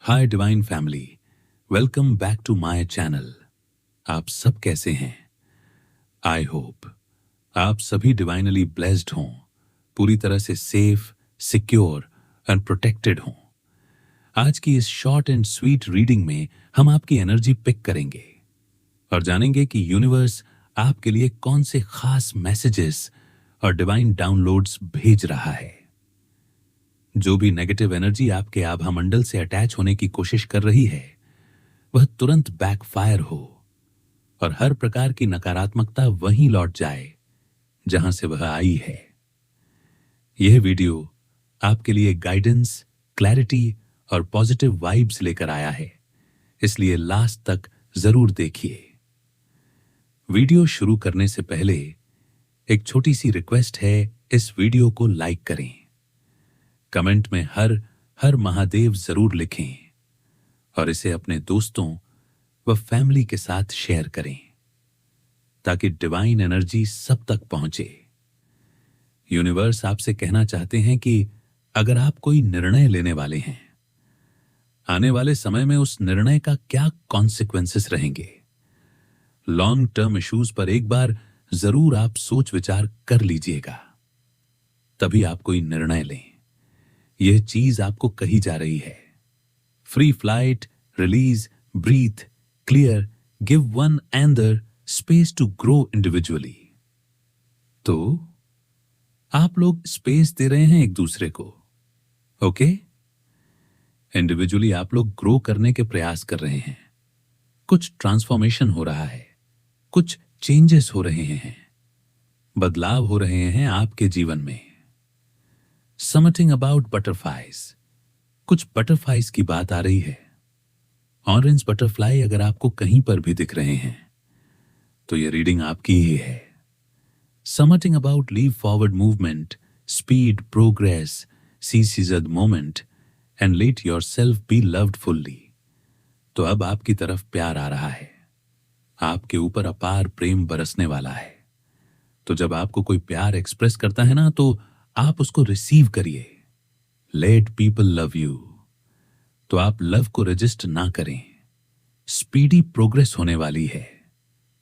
Hi divine family, welcome back to my channel. आप सब कैसे हैं? आई होप आप सभी डिवाइनली ब्लेस्ड हों, पूरी तरह से सेफ, सिक्योर एंड प्रोटेक्टेड हों। आज की इस शॉर्ट एंड स्वीट रीडिंग में हम आपकी एनर्जी पिक करेंगे और जानेंगे कि यूनिवर्स आपके लिए कौन से खास मैसेजेस और डिवाइन डाउनलोड्स भेज रहा है। जो भी नेगेटिव एनर्जी आपके आभा मंडल से अटैच होने की कोशिश कर रही है, वह तुरंत बैकफायर हो और हर प्रकार की नकारात्मकता वहीं लौट जाए जहां से वह आई है। यह वीडियो आपके लिए गाइडेंस, क्लैरिटी और पॉजिटिव वाइब्स लेकर आया है, इसलिए लास्ट तक जरूर देखिए। वीडियो शुरू करने से पहले एक छोटी सी रिक्वेस्ट है, इस वीडियो को लाइक करें। कमेंट में हर हर महादेव जरूर लिखें और इसे अपने दोस्तों व फैमिली के साथ शेयर करें ताकि डिवाइन एनर्जी सब तक पहुंचे। यूनिवर्स आपसे कहना चाहते हैं कि अगर आप कोई निर्णय लेने वाले हैं, आने वाले समय में उस निर्णय का क्या कॉन्सिक्वेंसेस रहेंगे। लॉन्ग टर्म इश्यूज पर एक बार जरूर आप सोच विचार कर लीजिएगा, तभी आप कोई निर्णय लें। यह चीज आपको कही जा रही है। Free flight, release, breathe, clear, give one another space to grow individually. तो आप लोग स्पेस दे रहे हैं एक दूसरे को, ओके? इंडिविजुअली आप लोग ग्रो करने के प्रयास कर रहे हैं। कुछ ट्रांसफॉर्मेशन हो रहा है, कुछ चेंजेस हो रहे हैं, बदलाव हो रहे हैं आपके जीवन में। समथिंग अबाउट बटरफ्लाइज, कुछ बटरफ्लाइज की बात आ रही है। ऑरेंज बटरफ्लाई अगर आपको कहीं पर भी दिख रहे हैं तो यह रीडिंग आपकी ही है। Something about leave forward movement, speed, progress, seize the moment and let yourself be loved fully. तो अब आपकी तरफ प्यार आ रहा है, आपके ऊपर अपार प्रेम बरसने वाला है। तो जब आपको कोई प्यार एक्सप्रेस करता है ना, तो आप उसको रिसीव करिए। Let people love you. तो आप लव को रजिस्ट ना करें। स्पीडी प्रोग्रेस होने वाली है।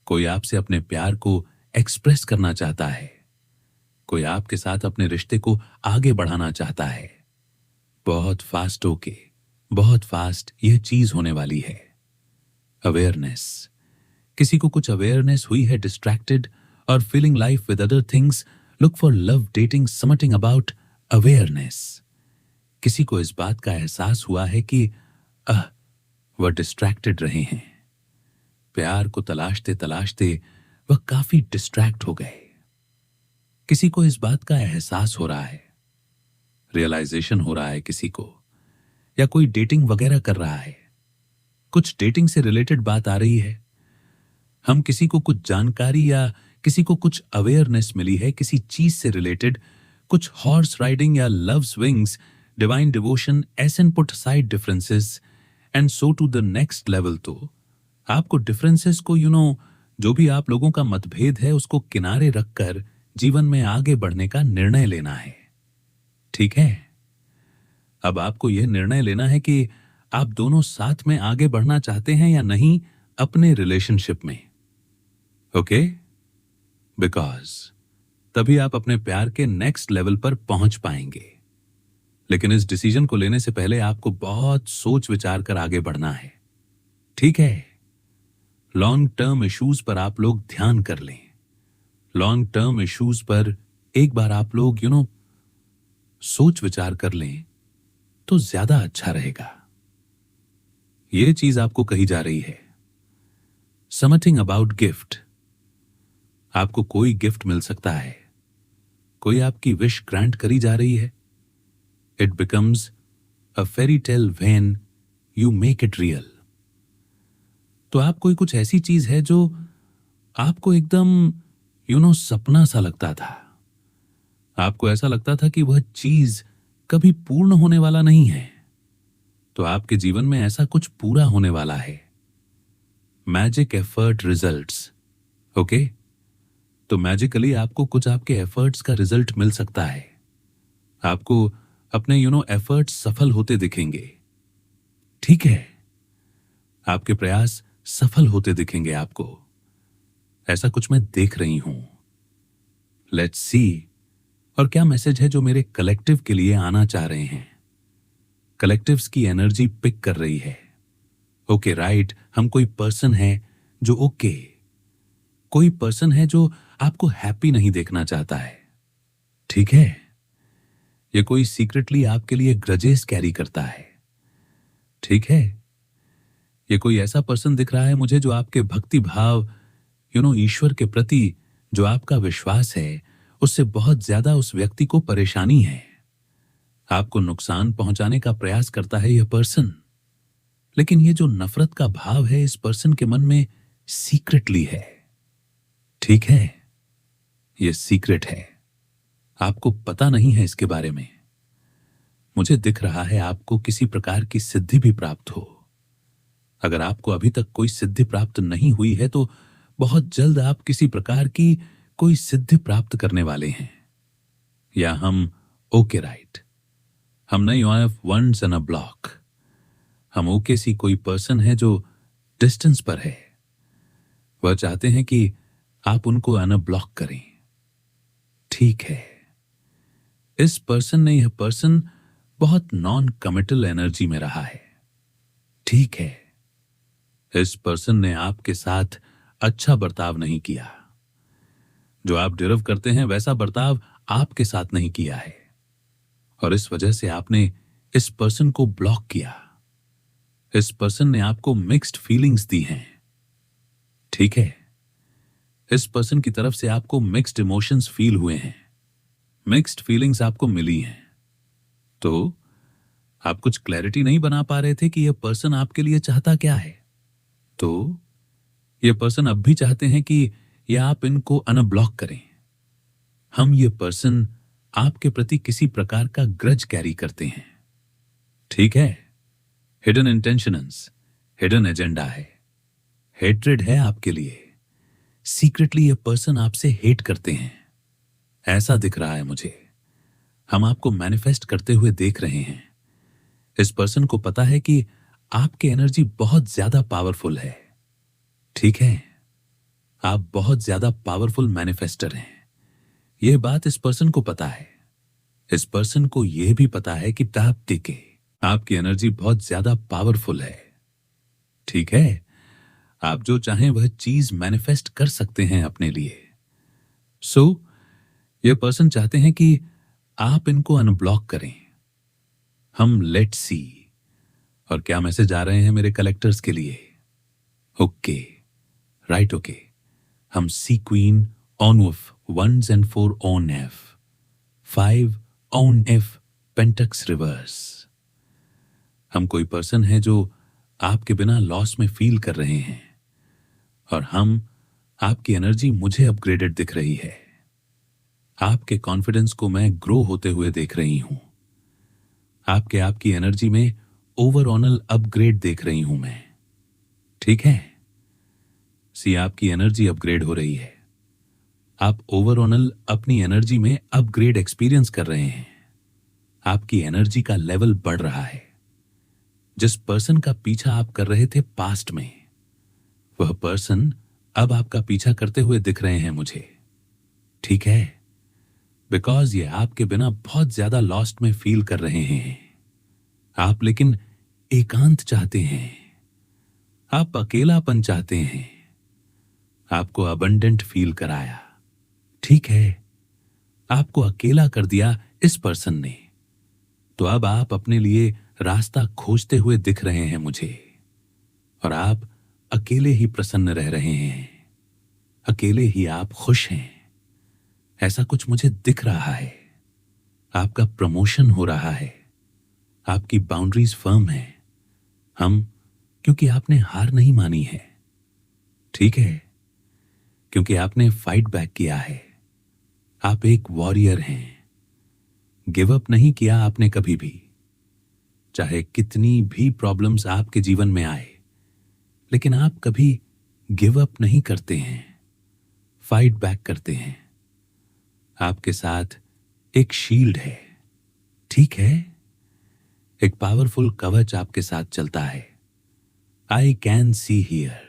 कोई आपसे अपने प्यार को एक्सप्रेस करना चाहता है, कोई आपके साथ अपने रिश्ते को आगे बढ़ाना चाहता है। बहुत फास्ट होके, बहुत फास्ट यह चीज होने वाली है। अवेयरनेस, किसी को कुछ अवेयरनेस हुई है, डिस्ट्रैक्टेड और feeling life with other things, look for love, dating, something about awareness. किसी को इस बात का एहसास हुआ है कि वह डिस्ट्रैक्टेड रहे हैं। प्यार को तलाशते तलाशते वह काफी डिस्ट्रैक्ट हो गए। किसी को इस बात का एहसास हो रहा है, रियलाइजेशन हो रहा है किसी को, या कोई डेटिंग वगैरह कर रहा है। कुछ डेटिंग से रिलेटेड बात आ रही है। हम किसी को कुछ जानकारी या किसी को कुछ अवेयरनेस मिली है किसी चीज से रिलेटेड, कुछ हॉर्स राइडिंग या love swings, divine devotion, ascend put aside differences and soar to the next level. तो आपको डिफरेंसेस को जो भी आप लोगों का मतभेद है उसको किनारे रखकर जीवन में आगे बढ़ने का निर्णय लेना है, ठीक है? अब आपको यह निर्णय लेना है कि आप दोनों साथ में आगे बढ़ना चाहते हैं या नहीं अपने रिलेशनशिप में, ओके? बिकॉज तभी आप अपने प्यार के नेक्स्ट लेवल पर पहुंच पाएंगे। लेकिन इस डिसीजन को लेने से पहले आपको बहुत सोच विचार कर आगे बढ़ना है, ठीक है? लॉन्ग टर्म इश्यूज पर आप लोग ध्यान कर लें। लॉन्ग टर्म इश्यूज पर एक बार आप लोग सोच विचार कर लें तो ज्यादा अच्छा रहेगा। यह चीज आपको कही जा रही है। समथिंग अबाउट गिफ्ट, आपको कोई गिफ्ट मिल सकता है, कोई आपकी विश ग्रांट करी जा रही है। It becomes a fairy tale when you make it real. तो आप कोई कुछ ऐसी चीज है जो आपको एकदम सपना सा लगता था। आपको ऐसा लगता था कि वह चीज कभी पूर्ण होने वाला नहीं है। तो आपके जीवन में ऐसा कुछ पूरा होने वाला है। Magic effort results, okay? तो मैजिकली आपको कुछ आपके एफर्ट्स का रिजल्ट मिल सकता है। आपको अपने एफर्ट्स सफल होते दिखेंगे। ठीक है, आपके प्रयास सफल होते दिखेंगे आपको। ऐसा कुछ मैं देख रही हूं। Let's see. और क्या मैसेज है जो मेरे कलेक्टिव के लिए आना चाह रहे हैं? कलेक्टिव्स की एनर्जी पिक कर रही है। ओके राइट, हम कोई पर्सन है जो कोई पर्सन है जो आपको हैप्पी नहीं देखना चाहता है। ठीक है, ये कोई सीक्रेटली आपके लिए ग्रजेस कैरी करता है। ठीक है, ये कोई ऐसा पर्सन दिख रहा है मुझे जो आपके भक्ति भाव ईश्वर के प्रति जो आपका विश्वास है उससे बहुत ज्यादा उस व्यक्ति को परेशानी है। आपको नुकसान पहुंचाने का प्रयास करता है यह पर्सन। लेकिन ये जो नफरत का भाव है इस पर्सन के मन में सीक्रेटली है। ठीक है, ये सीक्रेट है, आपको पता नहीं है इसके बारे में। मुझे दिख रहा है आपको किसी प्रकार की सिद्धि भी प्राप्त हो। अगर आपको अभी तक कोई सिद्धि प्राप्त नहीं हुई है तो बहुत जल्द आप किसी प्रकार की कोई सिद्धि प्राप्त करने वाले हैं। या हम ओके राइट, हम नहीं of wands in a block. हम ओके सी कोई पर्सन है जो डिस्टेंस पर है। वह चाहते हैं कि आप उनको अनब्लॉक करें। ठीक है, इस पर्सन ने यह पर्सन बहुत नॉन कमिटल एनर्जी में रहा है। ठीक है, इस पर्सन ने आपके साथ अच्छा बर्ताव नहीं किया। जो आप डिजर्व करते हैं वैसा बर्ताव आपके साथ नहीं किया है और इस वजह से आपने इस पर्सन को ब्लॉक किया। इस पर्सन ने आपको मिक्स्ड फीलिंग्स दी हैं। ठीक है, इस पर्सन की तरफ से आपको मिक्स्ड इमोशंस फील हुए हैं, मिक्स्ड फीलिंग्स आपको मिली हैं। तो आप कुछ क्लैरिटी नहीं बना पा रहे थे कि यह पर्सन आपके लिए चाहता क्या है। तो यह पर्सन अब भी चाहते हैं कि या आप इनको अनब्लॉक करें। हम ये पर्सन आपके प्रति किसी प्रकार का ग्रज कैरी करते हैं। ठीक है, हिडन इंटेंशंस, हिडन एजेंडा है, हेट्रेड है आपके लिए। सीक्रेटली ये पर्सन आपसे हेट करते हैं, ऐसा दिख रहा है मुझे। हम आपको मैनिफेस्ट करते हुए देख रहे हैं। इस पर्सन को पता है कि आपकी एनर्जी बहुत ज्यादा पावरफुल है। ठीक है, आप बहुत ज्यादा पावरफुल मैनिफेस्टर हैं। यह बात इस पर्सन को पता है। इस पर्सन को यह भी पता है कि प्राप्ति के आपकी एनर्जी बहुत ज्यादा पावरफुल है। ठीक है, आप जो चाहें वह चीज मैनिफेस्ट कर सकते हैं अपने लिए। सो यह पर्सन चाहते हैं कि आप इनको अनब्लॉक करें। हम लेट सी। और क्या मैसेज आ रहे हैं मेरे कलेक्टर्स के लिए? Okay right, okay. हम see queen on of once and four on f, 5 on f पेंटक्स रिवर्स। हम कोई पर्सन है जो आपके बिना लॉस में फील कर रहे हैं और हम आपकी एनर्जी मुझे अपग्रेडेड दिख रही है। आपके कॉन्फिडेंस को मैं ग्रो होते हुए देख रही हूं। आपकी एनर्जी में ओवरऑल अपग्रेड देख रही हूं मैं। ठीक है, सी आपकी एनर्जी अपग्रेड हो रही है। आप ओवरऑल अपनी एनर्जी में अपग्रेड एक्सपीरियंस कर रहे हैं। आपकी एनर्जी का लेवल बढ़ रहा है। जिस पर्सन का पीछा आप कर रहे थे पास्ट में, वह पर्सन अब आपका पीछा करते हुए दिख रहे हैं मुझे। ठीक है, बिकॉज ये आपके बिना बहुत ज्यादा लॉस्ट में फील कर रहे हैं। आप लेकिन एकांत चाहते हैं, आप अकेलापन चाहते हैं। आपको अबंडेंट फील कराया। ठीक है, आपको अकेला कर दिया इस पर्सन ने। तो अब आप अपने लिए रास्ता खोजते हुए दिख रहे हैं मुझे और आप अकेले ही प्रसन्न रह रहे हैं, अकेले ही आप खुश हैं। ऐसा कुछ मुझे दिख रहा है। आपका प्रमोशन हो रहा है, आपकी बाउंड्रीज फर्म है। हम क्योंकि आपने हार नहीं मानी है। ठीक है, क्योंकि आपने फाइट बैक किया है। आप एक वॉरियर हैं। गिव अप नहीं किया आपने कभी भी। चाहे कितनी भी प्रॉब्लम्स आपके जीवन में आए, लेकिन आप कभी गिव अप नहीं करते हैं, फाइट बैक करते हैं। आपके साथ एक शील्ड है। ठीक है, एक पावरफुल कवच आपके साथ चलता है, आई कैन सी हियर,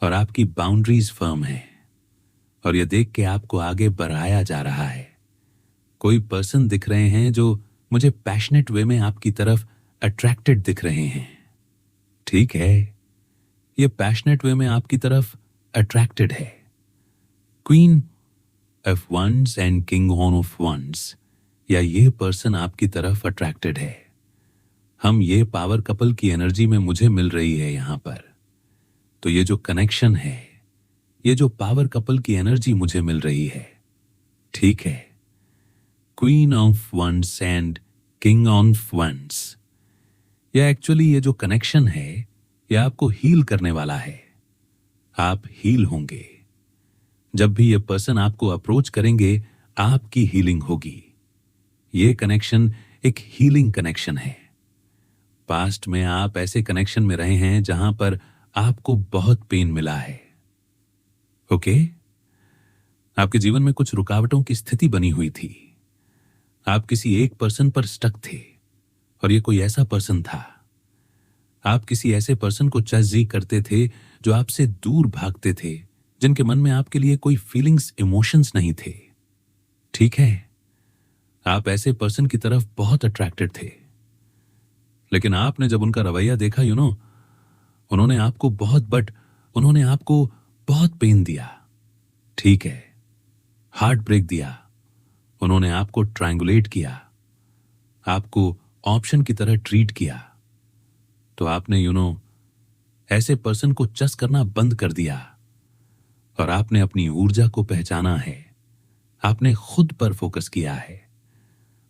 और आपकी बाउंड्रीज फर्म है और ये देख के आपको आगे बढ़ाया जा रहा है। कोई पर्सन दिख रहे हैं जो मुझे पैशनेट वे में आपकी तरफ अट्रैक्टेड दिख रहे हैं। ठीक है, ये पैशनेट वे में आपकी तरफ अट्रैक्टेड है। Queen of once and king of wands, या ये पर्सन आपकी तरफ अट्रैक्टेड है। हम ये पावर कपल की एनर्जी में मुझे मिल रही है यहां पर। तो ये जो कनेक्शन है, ये जो पावर कपल की एनर्जी मुझे मिल रही है, ठीक है। Queen of once and king of wands, या एक्चुअली ये जो कनेक्शन है ये आपको हील करने वाला है। आप हील होंगे। जब भी ये पर्सन आपको अप्रोच करेंगे, आपकी हीलिंग होगी। ये कनेक्शन एक हीलिंग कनेक्शन है। पास्ट में आप ऐसे कनेक्शन में रहे हैं जहां पर आपको बहुत पेन मिला है। ओके, आपके जीवन में कुछ रुकावटों की स्थिति बनी हुई थी। आप किसी एक पर्सन पर स्टक थे और ये कोई ऐसा पर्सन था। आप किसी ऐसे पर्सन को जज करते थे जो आपसे दूर भागते थे, जिनके मन में आपके लिए कोई फीलिंग्स, इमोशंस नहीं थे। ठीक है, आप ऐसे पर्सन की तरफ बहुत अट्रैक्टेड थे, लेकिन आपने जब उनका रवैया देखा, उन्होंने आपको बहुत पेन दिया। ठीक है, हार्ट ब्रेक दिया। उन्होंने आपको ट्रायंगुलेट किया, आपको ऑप्शन की तरह ट्रीट किया। तो आपने ऐसे पर्सन को चस करना बंद कर दिया और आपने अपनी ऊर्जा को पहचाना है। आपने खुद पर फोकस किया है।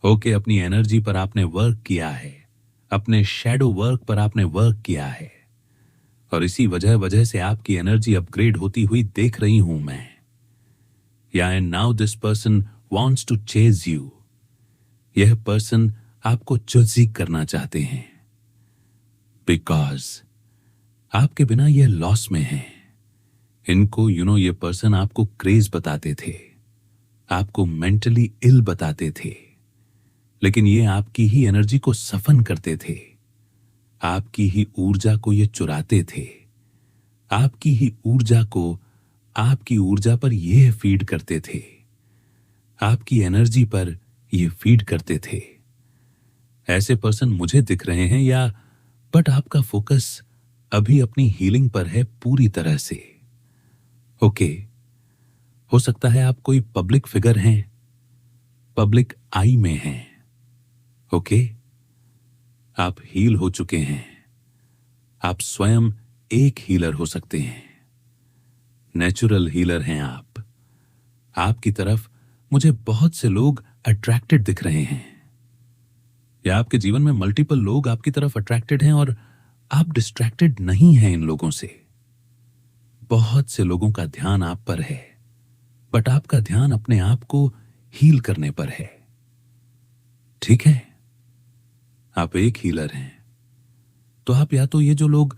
ओके, अपनी एनर्जी पर आपने वर्क किया है, अपने शैडो वर्क पर आपने वर्क किया है, और इसी वजह से आपकी एनर्जी अपग्रेड होती हुई देख रही हूं मैं। या and now this person wants to chase you. यह पर्सन आपको चूजी करना चाहते हैं, बिकॉज आपके बिना यह लॉस में है। इनको ये पर्सन आपको क्रेज बताते थे, आपको मेंटली इल बताते थे, लेकिन ये आपकी ही एनर्जी को सफन करते थे। आपकी ही ऊर्जा को ये चुराते थे। आपकी ही ऊर्जा को आपकी ऊर्जा पर ये फीड करते थे। आपकी एनर्जी पर ये फीड करते थे। ऐसे पर्सन मुझे दिख रहे हैं, या बट आपका फोकस अभी अपनी हीलिंग पर है पूरी तरह से। ओके, हो सकता है आप कोई पब्लिक फिगर हैं, पब्लिक आई में हैं। ओके, आप हील हो चुके हैं। आप स्वयं एक हीलर हो सकते हैं। नेचुरल हीलर हैं आप। आपकी तरफ मुझे बहुत से लोग अट्रैक्टेड दिख रहे हैं, या आपके जीवन में मल्टीपल लोग आपकी तरफ अट्रैक्टेड हैं और आप डिस्ट्रैक्टेड नहीं हैं इन लोगों से। बहुत से लोगों का ध्यान आप पर है, बट आपका ध्यान अपने आप को हील करने पर है। ठीक है, आप एक हीलर हैं। तो आप या तो ये जो लोग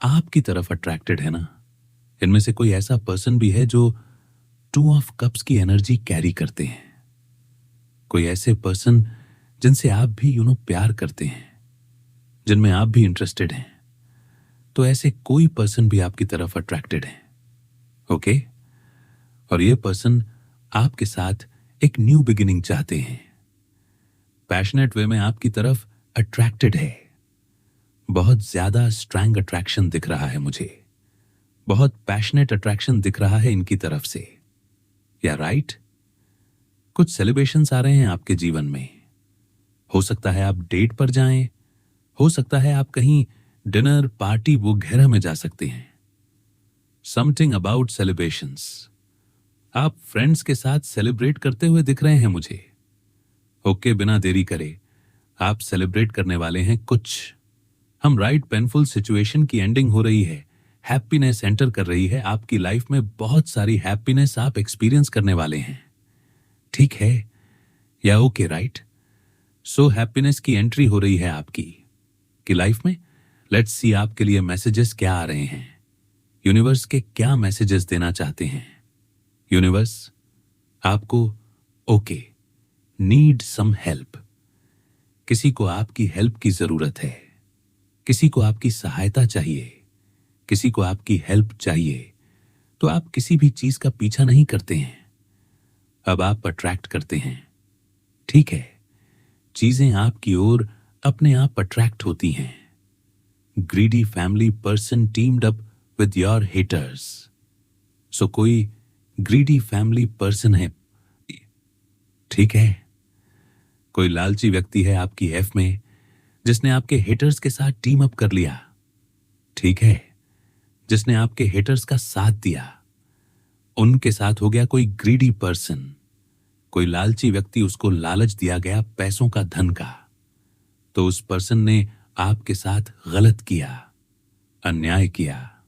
आपकी तरफ अट्रैक्टेड है ना, इनमें से कोई ऐसा पर्सन भी है जो 2 ऑफ कप्स की एनर्जी कैरी करते हैं। कोई ऐसे पर्सन जिनसे आप भी प्यार करते हैं, जिनमें आप भी इंटरेस्टेड हैं। तो ऐसे कोई पर्सन भी आपकी तरफ अट्रैक्टेड है। ओके, और ये पर्सन आपके साथ एक न्यू बिगिनिंग चाहते हैं। पैशनेट वे में आपकी तरफ अट्रैक्टेड है। बहुत ज्यादा स्ट्रॉन्ग अट्रैक्शन दिख रहा है मुझे। बहुत पैशनेट अट्रैक्शन दिख रहा है इनकी तरफ से। या राइट, कुछ सेलिब्रेशंस आ रहे हैं आपके जीवन में। हो सकता है आप डेट पर जाएं, हो सकता है आप कहीं डिनर, पार्टी वगैरह में जा सकते हैं। Something about celebrations. आप फ्रेंड्स के साथ सेलिब्रेट करते हुए दिख रहे हैं मुझे। ओके, बिना देरी करे आप सेलिब्रेट करने वाले हैं कुछ। हम राइट पेनफुल सिचुएशन की एंडिंग हो रही है, हैप्पीनेस एंटर कर रही है आपकी लाइफ में। बहुत सारी हैप्पीनेस आप एक्सपीरियंस करने वाले हैं। ठीक है, या ओके, राइट। सो हैप्पीनेस की एंट्री हो रही है आपकी की लाइफ में। लेट्स सी आपके लिए मैसेजेस क्या आ रहे हैं। यूनिवर्स के क्या मैसेजेस देना चाहते हैं यूनिवर्स आपको? Okay, need some help. किसी को आपकी हेल्प की जरूरत है, किसी को आपकी सहायता चाहिए, किसी को आपकी हेल्प चाहिए, तो आप किसी भी चीज का पीछा नहीं करते हैं, अब आप अट्रैक्ट करते हैं। ठीक है, चीजें आपकी ओर अपने आप अट्रैक्ट होती हैं। Greedy family person teamed up with your haters. So कोई ग्रीडी फैमिली पर्सन है, ठीक है, कोई लालची व्यक्ति है आपकी एफ में जिसने आपके हेटर्स के साथ टीम अप कर लिया। ठीक है, जिसने आपके हेटर्स का साथ दिया, उनके साथ हो गया कोई ग्रीडी पर्सन, कोई लालची व्यक्ति, उसको लालच दिया गया पैसों का, धन का, तो उस पर्सन ने आपके साथ गलत किया, अन्याय किया,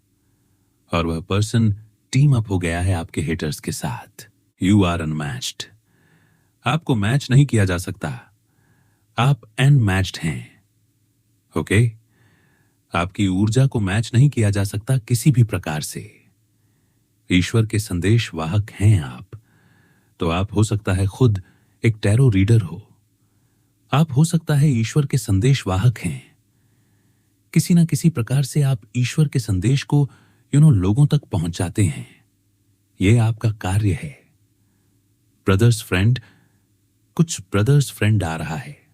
और वह पर्सन टीम अप हो गया है आपके हेटर्स के साथ। You are unmatched. आपको मैच नहीं किया जा सकता, आप अनमैच्ड हैं। ओके, आपकी ऊर्जा को मैच नहीं किया जा सकता किसी भी प्रकार से। ईश्वर के संदेश वाहक हैं आप, तो आप हो सकता है खुद एक टैरो रीडर हो, आप हो सकता है ईश्वर के संदेश वाहक हैं। किसी ना किसी प्रकार से आप ईश्वर के संदेश को लोगों तक पहुंचाते हैं, यह आपका कार्य है। ब्रदर्स फ्रेंड, कुछ ब्रदर्स फ्रेंड आ रहा है,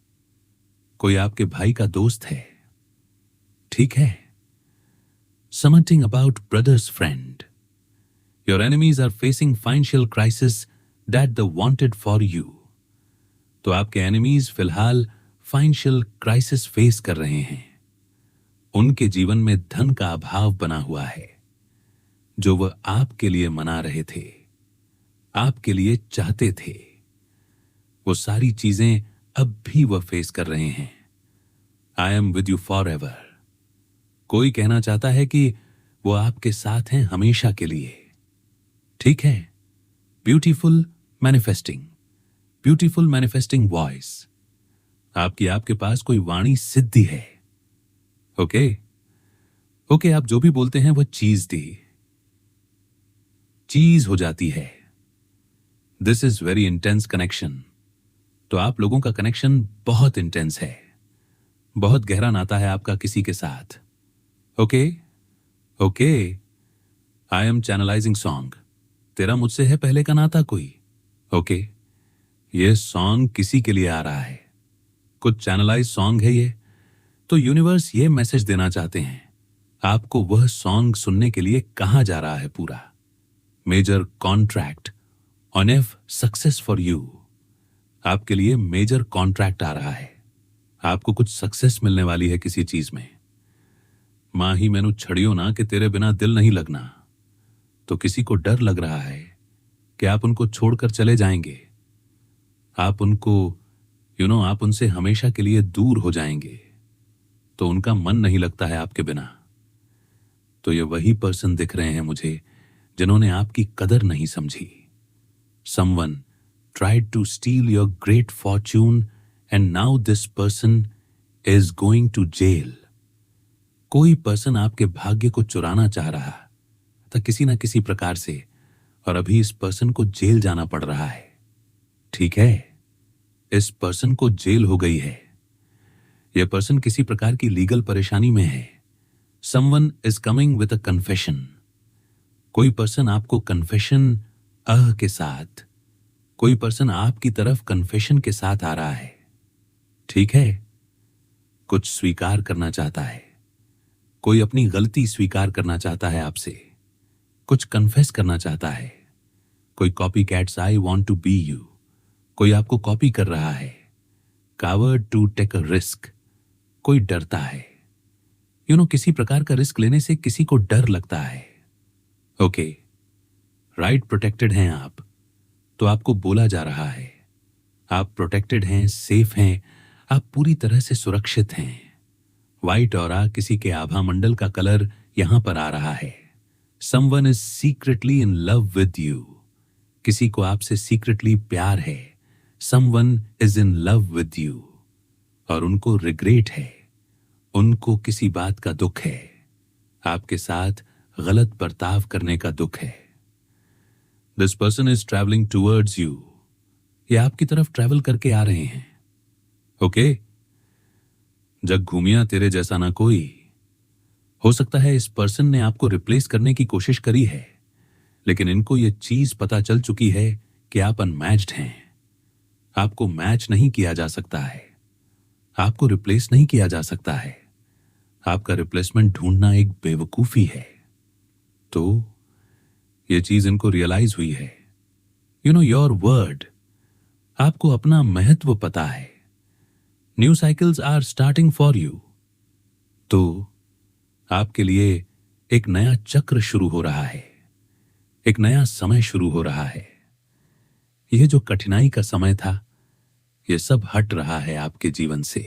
कोई आपके भाई का दोस्त है, ठीक है। Something about brothers friend. Your enemies are facing financial crisis that the wanted for you. तो आपके एनिमीज फिलहाल फाइनेंशियल क्राइसिस फेस कर रहे हैं। उनके जीवन में धन का अभाव बना हुआ है, जो वह आपके लिए मना रहे थे, आपके लिए चाहते थे। वो सारी चीजें अब भी वह फेस कर रहे हैं। I am with you for ever. कोई कहना चाहता है कि वो आपके साथ हैं हमेशा के लिए, ठीक है। Beautiful manifesting voice. आपके पास कोई वाणी सिद्धि है। ओके, आप जो भी बोलते हैं वो चीज हो जाती है। This is very intense connection. तो आप लोगों का कनेक्शन बहुत इंटेंस है, बहुत गहरा नाता है आपका किसी के साथ। Okay, I am channelising song. तेरा मुझसे है पहले का नाता कोई। ओके, ये सॉन्ग किसी के लिए आ रहा है, कुछ चैनलाइज सॉन्ग है ये। तो यूनिवर्स ये मैसेज देना चाहते हैं, आपको वह सॉन्ग सुनने के लिए कहां जा रहा है पूरा। Major contract on F success for you. आपके लिए मेजर कॉन्ट्रैक्ट आ रहा है, आपको कुछ सक्सेस मिलने वाली है किसी चीज में। मां ही मैनू छड़ियो ना कि तेरे बिना दिल नहीं लगना। तो किसी को डर लग रहा है कि आप उनको छोड़कर चले जाएंगे, आप उनको आप उनसे हमेशा के लिए दूर हो जाएंगे, तो उनका मन नहीं लगता है आपके बिना। तो ये वही पर्सन दिख रहे हैं मुझे जिन्होंने आपकी कदर नहीं समझी। Someone tried to steal your great fortune and now this person is going to jail. कोई पर्सन आपके भाग्य को चुराना चाह रहा था किसी ना किसी प्रकार से, और अभी इस पर्सन को जेल जाना पड़ रहा है। ठीक है, इस पर्सन को जेल हो गई है। यह पर्सन किसी प्रकार की लीगल परेशानी में है। Someone is coming with a confession. कोई पर्सन आपको कन्फेशन के साथ, कोई पर्सन आपकी तरफ कन्फेशन के साथ आ रहा है। ठीक है, कुछ स्वीकार करना चाहता है, कोई अपनी गलती स्वीकार करना चाहता है आपसे, कुछ कन्फेस करना चाहता है। कोई copy cats I want to be you. कोई आपको कॉपी कर रहा है। Coward to take a risk. कोई डरता है, किसी प्रकार का रिस्क लेने से किसी को डर लगता है। ओके, राइट, प्रोटेक्टेड हैं आप, तो आपको बोला जा रहा है आप प्रोटेक्टेड हैं, सेफ हैं, आप पूरी तरह से सुरक्षित हैं। व्हाइट ऑरा, किसी के आभा मंडल का कलर यहां पर आ रहा है। Someone is secretly in love with you. किसी को आपसे सीक्रेटली प्यार है। Someone is in love with you, और उनको रिग्रेट है, उनको किसी बात का दुख है, आपके साथ गलत बर्ताव करने का दुख है। This person is travelling towards you. ये आपकी तरफ ट्रैवल करके आ रहे हैं। ओके, जग घूमिया तेरे जैसा ना कोई। हो सकता है इस पर्सन ने आपको रिप्लेस करने की कोशिश करी है, लेकिन इनको यह चीज पता चल चुकी है कि आप अनमैच्ड हैं। आपको मैच नहीं किया जा सकता है, आपको रिप्लेस नहीं किया जा सकता है। आपका रिप्लेसमेंट ढूंढना एक बेवकूफी है। तो यह चीज इनको रियलाइज हुई है। यू नो योर वर्ड, आपको अपना महत्व पता है। New cycles are starting for you. तो आपके लिए एक नया चक्र शुरू हो रहा है, एक नया समय शुरू हो रहा है। यह जो कठिनाई का समय था, यह सब हट रहा है आपके जीवन से।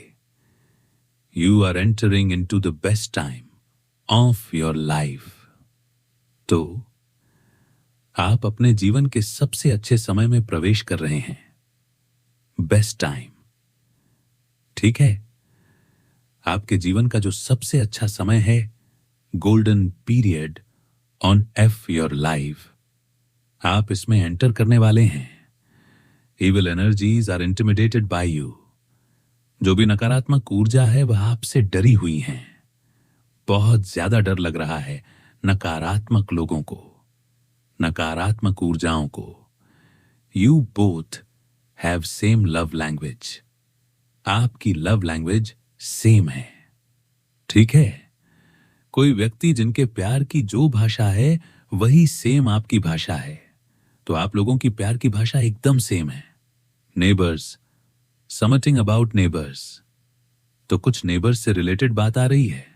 You are entering in to the best time of your life. तो आप अपने जीवन के सबसे अच्छे समय में प्रवेश कर रहे हैं। बेस्ट टाइम, ठीक है। आपके जीवन का जो सबसे अच्छा समय है, golden period of your life, आप इसमें एंटर करने वाले हैं। Evil energies are intimidated by you. जो भी नकारात्मक ऊर्जा है वह आपसे डरी हुई है। बहुत ज्यादा डर लग रहा है नकारात्मक लोगों को, नकारात्मक ऊर्जाओं को। You both have same love language. आपकी लव लैंग्वेज सेम है, ठीक है। कोई व्यक्ति जिनके प्यार की जो भाषा है वही सेम आपकी भाषा है, तो आप लोगों की प्यार की भाषा एकदम सेम है। नेबर्स, समथिंग अबाउट नेबर्स, तो कुछ नेबर्स से रिलेटेड बात आ रही है।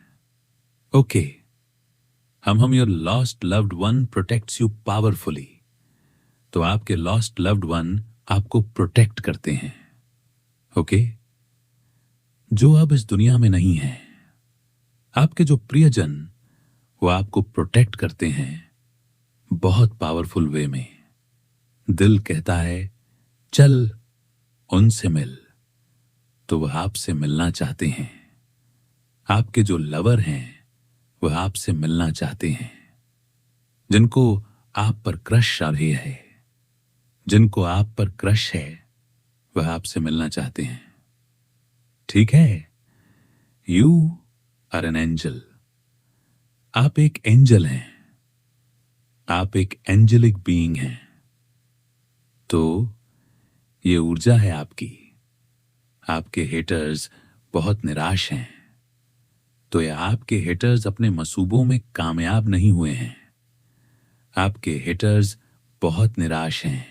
ओके, हम your lost loved one protects you powerfully. तो आपके लॉस्ट लव्ड वन आपको प्रोटेक्ट करते हैं। ओके, जो अब इस दुनिया में नहीं है, आपके जो प्रियजन, वो आपको प्रोटेक्ट करते हैं बहुत पावरफुल वे में। दिल कहता है चल उनसे मिल, तो वह आपसे मिलना चाहते हैं। आपके जो लवर हैं वह आपसे मिलना चाहते हैं। जिनको आप पर क्रश आ रही है, जिनको आप पर क्रश है, वह आपसे मिलना चाहते हैं, ठीक है। You are an angel. आप एक एंजल हैं, आप एक एंजेलिक बीइंग हैं। तो ये ऊर्जा है आपकी। आपके हेटर्स बहुत निराश हैं, तो ये आपके हेटर्स अपने मसूबों में कामयाब नहीं हुए हैं। आपके हेटर्स बहुत निराश हैं,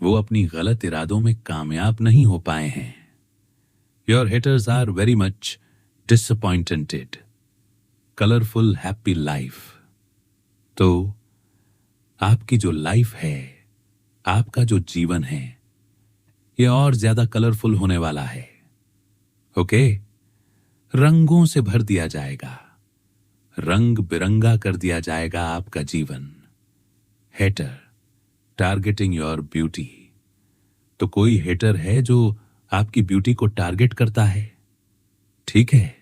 वो अपनी गलत इरादों में कामयाब नहीं हो पाए हैं। Your haters are very much disappointed. Colourful happy life. तो आपकी जो लाइफ है, आपका जो जीवन है, ये और ज्यादा कलरफुल होने वाला है। ओके, रंगों से भर दिया जाएगा, रंग बिरंगा कर दिया जाएगा आपका जीवन। Hater targeting your beauty. तो कोई हेटर है जो आपकी ब्यूटी को टारगेट करता है, ठीक है।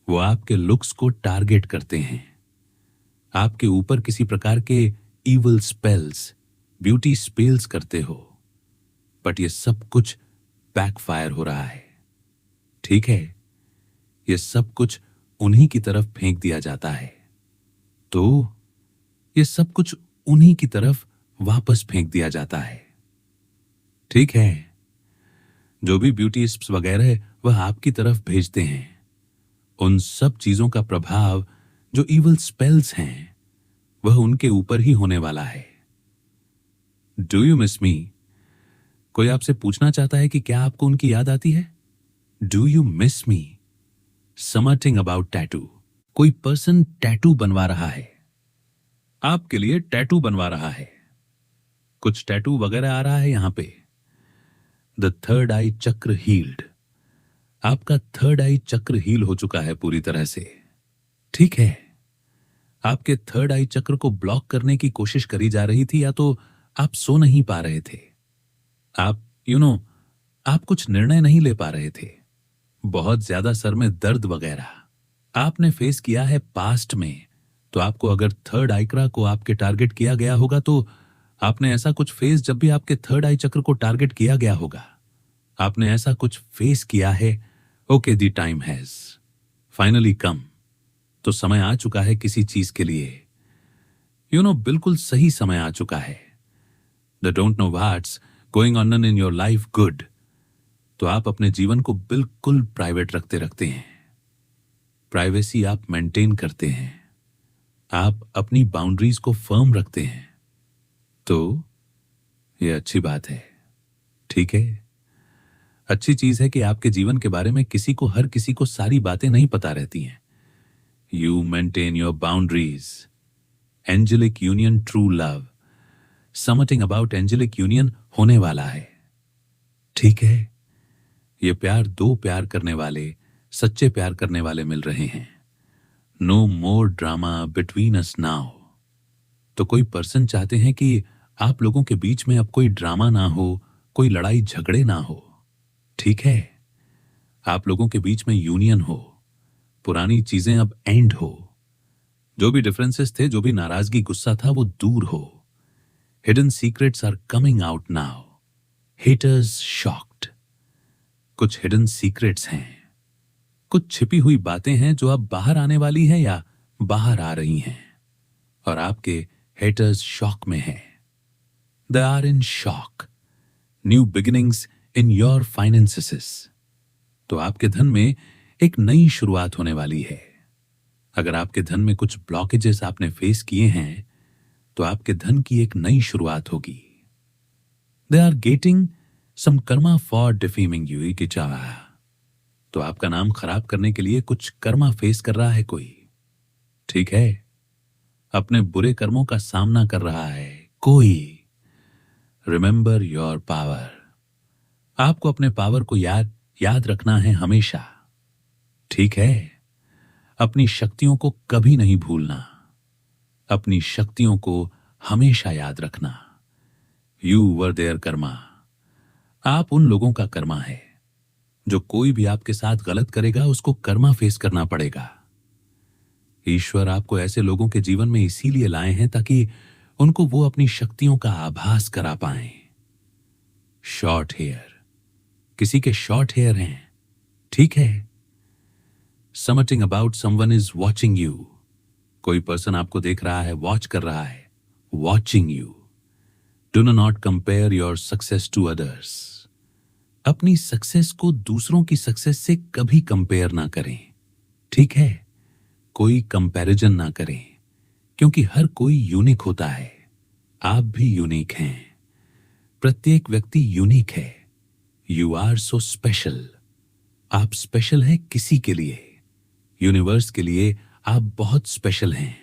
वो आपके लुक्स को टारगेट करते हैं। आपके ऊपर किसी प्रकार के इविल स्पेल्स, ब्यूटी स्पेल्स करते हो, बट ये सब कुछ बैकफायर हो रहा है, ठीक है। ये सब कुछ उन्हीं की तरफ फेंक दिया जाता है। तो ये सब कुछ उन्हीं की तरफ वापस फेंक दिया जाता है, ठीक है। जो भी ब्यूटीस्ट्स वगैरह वह आपकी तरफ भेजते हैं, उन सब चीजों का प्रभाव, जो इविल स्पेल्स हैं, वह उनके ऊपर ही होने वाला है। डू यू मिस मी? कोई आपसे पूछना चाहता है कि क्या आपको उनकी याद आती है? Do you miss me? Something about tattoo. कोई पर्सन टैटू बनवा रहा है, आपके लिए टैटू बनवा रहा है। कुछ टैटू वगैरह आ रहा है यहां पे। द थर्ड आई चक्र हील्ड। आपका थर्ड आई चक्र हील हो चुका है पूरी तरह से, ठीक है। आपके थर्ड आई चक्र को ब्लॉक करने की कोशिश करी जा रही थी, या तो आप सो नहीं पा रहे थे, आप आप कुछ निर्णय नहीं ले पा रहे थे, बहुत ज्यादा सर में दर्द वगैरह आपने फेस किया है पास्ट में। तो आपको अगर थर्ड आइक्रा को आपके टारगेट किया गया होगा, तो आपने ऐसा कुछ फेस, जब भी आपके थर्ड आई चक्र को टारगेट किया गया होगा, आपने ऐसा कुछ फेस किया है, okay, the time has finally कम। तो समय आ चुका है किसी चीज के लिए। बिल्कुल सही समय आ चुका है। The don't know what's going on in your life good. तो आप अपने जीवन को बिल्कुल प्राइवेट रखते हैं। प्राइवेसी आप मेंटेन करते हैं। आप अपनी बाउंड्रीज को फर्म रखते हैं। तो यह अच्छी बात है, ठीक है। अच्छी चीज है कि आपके जीवन के बारे में हर किसी को सारी बातें नहीं पता रहती हैं। You maintain your boundaries. Angelic union, true love, something about angelic union होने वाला है, ठीक है। ये प्यार दो प्यार करने वाले, सच्चे प्यार करने वाले मिल रहे हैं। No more drama between us now. तो कोई पर्सन चाहते हैं कि आप लोगों के बीच में अब कोई ड्रामा ना हो, कोई लड़ाई झगड़े ना हो, ठीक है। आप लोगों के बीच में यूनियन हो, पुरानी चीजें अब एंड हो, जो भी डिफरेंसेस थे, जो भी नाराजगी गुस्सा था, वो दूर हो। Hidden secrets are coming out now. Haters shocked. कुछ हिडन सीक्रेट्स हैं, कुछ छिपी हुई बातें हैं जो अब बाहर आने वाली हैं या बाहर आ रही हैं, और आपके हेटर्स शॉक में हैं। They are in shock. New beginnings in your finances. तो आपके धन में एक नई शुरुआत होने वाली है। अगर आपके धन में कुछ ब्लॉकेजेस आपने फेस किए हैं, तो आपके धन की एक नई शुरुआत होगी। They are getting some karma for defaming you की चाह। तो आपका नाम खराब करने के लिए कुछ कर्मा फेस कर रहा है कोई, ठीक है। अपने बुरे कर्मों का सामना कर रहा है कोई। Remember your power. आपको अपने पावर को याद रखना है हमेशा, ठीक है। अपनी शक्तियों को कभी नहीं भूलना। अपनी शक्तियों को हमेशा याद रखना। You were their karma. आप उन लोगों का कर्मा है। जो कोई भी आपके साथ गलत करेगा, उसको कर्मा फेस करना पड़ेगा। ईश्वर आपको ऐसे लोगों के जीवन में इसीलिए लाए हैं ताकि उनको वो अपनी शक्तियों का आभास करा पाएं। शॉर्ट हेयर, किसी के शॉर्ट हेयर हैं, ठीक है। Something about someone is watching you. कोई पर्सन आपको देख रहा है, वॉच कर रहा है, watching you. Do not compare your success to others. अपनी सक्सेस को दूसरों की सक्सेस से कभी कंपेयर ना करें, ठीक है। कोई कंपैरिजन ना करें, क्योंकि हर कोई यूनिक होता है। आप भी यूनिक हैं। प्रत्येक व्यक्ति यूनिक है। You are so special. आप स्पेशल हैं किसी के लिए। यूनिवर्स के लिए आप बहुत स्पेशल हैं।